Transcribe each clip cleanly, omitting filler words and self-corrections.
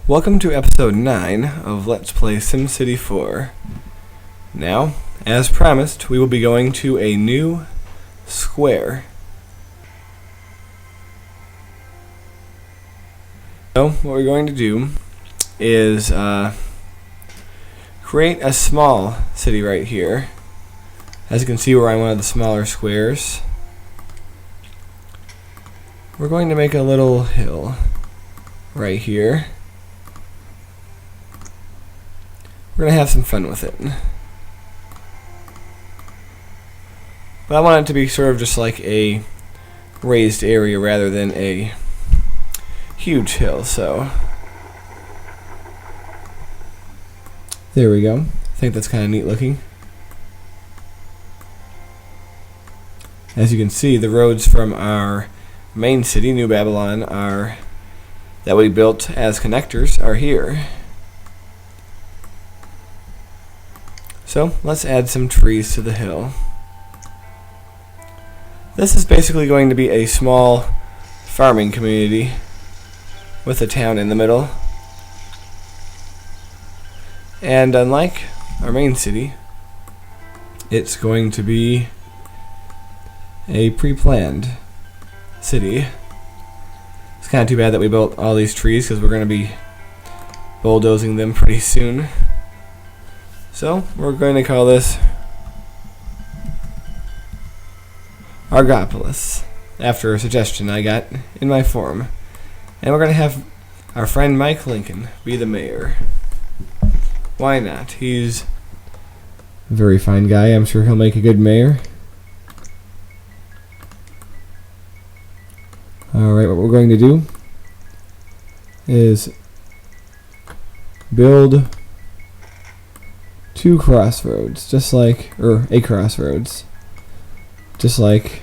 Welcome to episode 9 of Let's Play SimCity 4. Now, as promised, we will be going to a new square. So, what we're going to do is create a small city right here. As you can see, we're on one of the smaller squares. We're going to make a little hill right here. We're going to have some fun with it. But I want it to be sort of just like a raised area rather than a huge hill, so there we go. I think that's kind of neat looking. As you can see, the roads from our main city, New Babylon, that we built as connectors are here. So let's add some trees to the hill. This is basically going to be a small farming community with a town in the middle. And unlike our main city, it's going to be a pre-planned city. It's kind of too bad that we built all these trees because we're going to be bulldozing them pretty soon. So, we're going to call this Agropolis, after a suggestion I got in my forum. And we're going to have our friend Mike Lincoln be the mayor. Why not? He's a very fine guy. I'm sure he'll make a good mayor. Alright, what we're going to do is build two crossroads, a crossroads, just like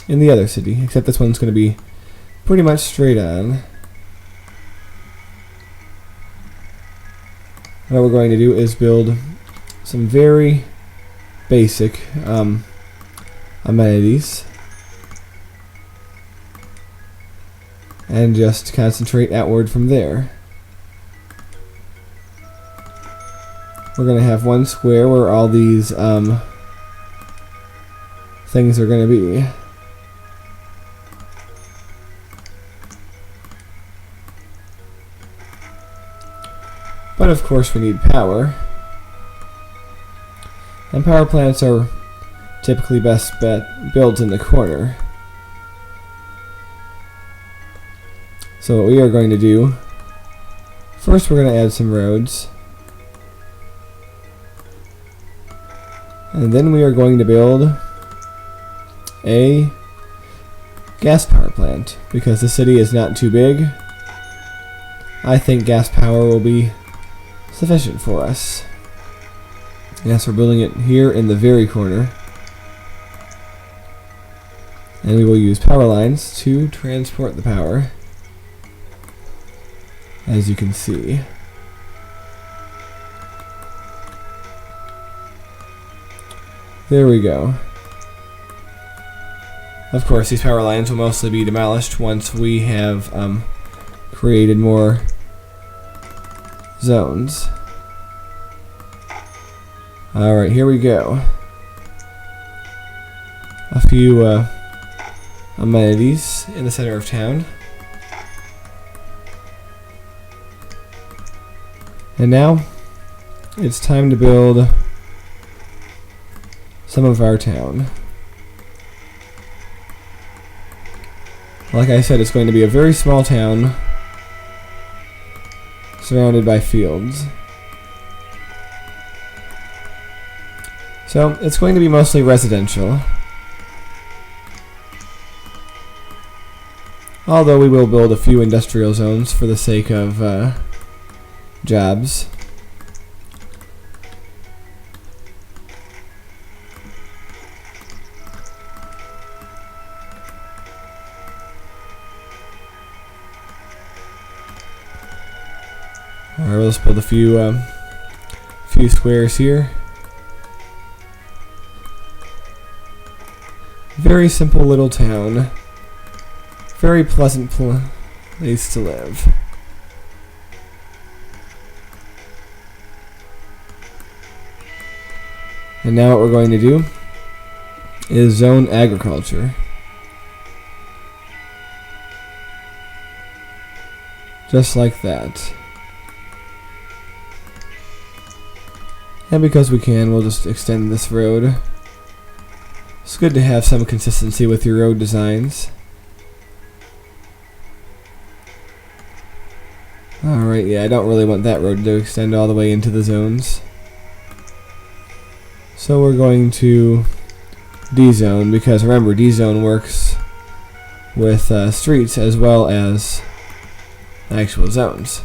in the other city, except this one's going to be pretty much straight on. What we're going to do is build some very basic amenities and just concentrate outward from there. We're going to have one square where all these things are going to be. But of course we need power. And power plants are typically best built in the corner. So what we are going to do, first we're going to add some roads. And then we are going to build a gas power plant, because the city is not too big. I think gas power will be sufficient for us. Yes, we're building it here in the very corner. And we will use power lines to transport the power, as you can see. There we go. Of course, these power lines will mostly be demolished once we have created more zones. Alright, here we go. A few amenities in the center of town. And now, it's time to build some of our town. Like I said, it's going to be a very small town surrounded by fields. So it's going to be mostly residential, although we will build a few industrial zones for the sake of jobs. Alright, let's build a few squares here. Very simple little town. Very pleasant place to live. And now what we're going to do is zone agriculture. Just like that. And because we can, we'll just extend this road. It's good to have some consistency with your road designs. Alright, yeah, I don't really want that road to extend all the way into the zones. So we're going to D-zone, because remember, D-zone works with streets as well as actual zones,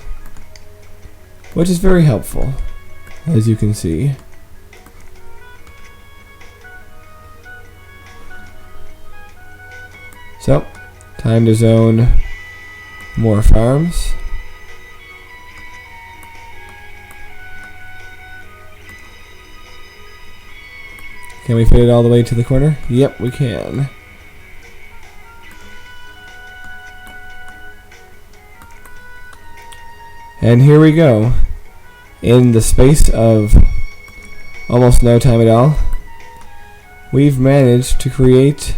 which is very helpful, as you can see. So, time to zone more farms. Can we fit it all the way to the corner? Yep, we can. And here we go. In the space of almost no time at all, we've managed to create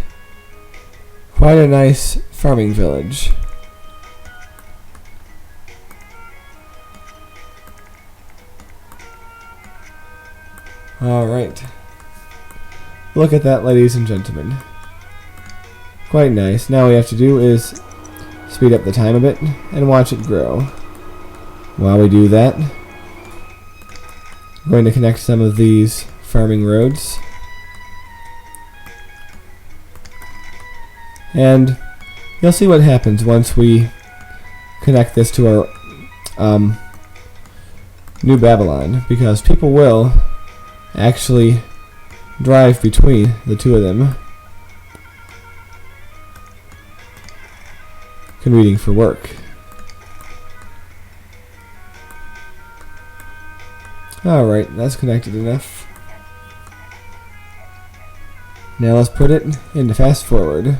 quite a nice farming village. Alright. Look at that, ladies and gentlemen. Quite nice. Now all we have to do is speed up the time a bit and watch it grow. While we do that, I'm going to connect some of these farming roads. And you'll see what happens once we connect this to our New Babylon, because people will actually drive between the two of them, commuting for work. Alright, that's connected enough. Now let's put it into fast forward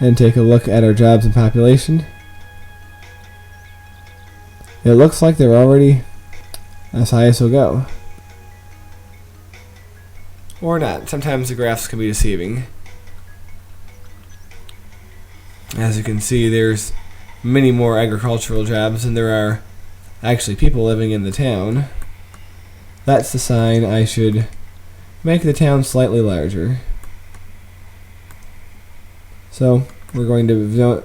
and take a look at our jobs and population. It looks like they're already as high as they'll go. Or not. Sometimes the graphs can be deceiving. As you can see, there's many more agricultural jobs than there are actually people living in the town. That's the sign I should make the town slightly larger. So we're going to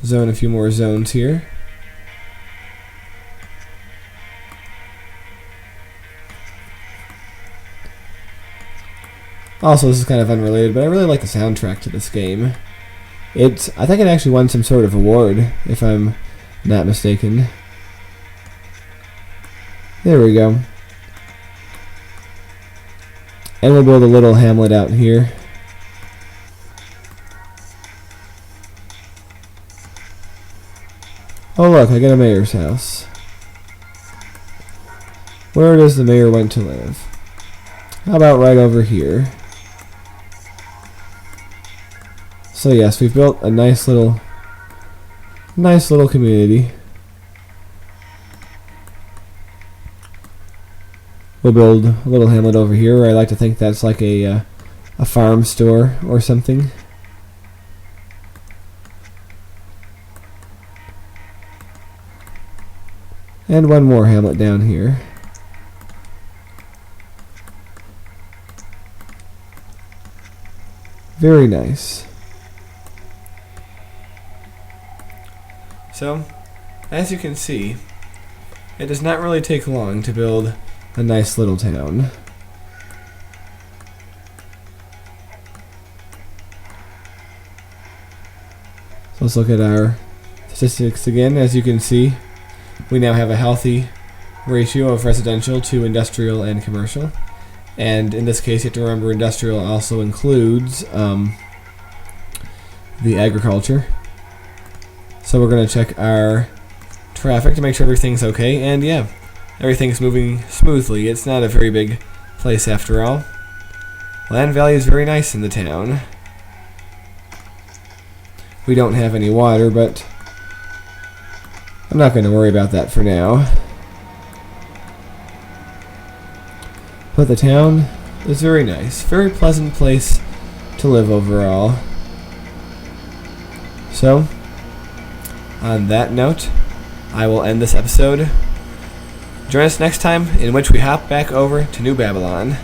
zone a few more zones here. Also, this is kind of unrelated, but I really like the soundtrack to this game. I think it actually won some sort of award, if I'm not mistaken. There we go. And we'll build a little hamlet out here. Oh look, I got a mayor's house. Where does the mayor want to live? How about right over here? So yes, we've built a nice little community. We'll build a little hamlet over here where I like to think that's like a farm store or something. And one more hamlet down here. Very nice. So, as you can see, it does not really take long to build a nice little town. So let's look at our statistics again. As you can see, we now have a healthy ratio of residential to industrial and commercial. And in this case, you have to remember industrial also includes the agriculture. So we're going to check our traffic to make sure everything's okay. And yeah, everything's moving smoothly. It's not a very big place after all. Land value is very nice in the town. We don't have any water, but I'm not going to worry about that for now. But the town is very nice. Very pleasant place to live overall. So, on that note, I will end this episode. Join us next time, in which we hop back over to New Babylon.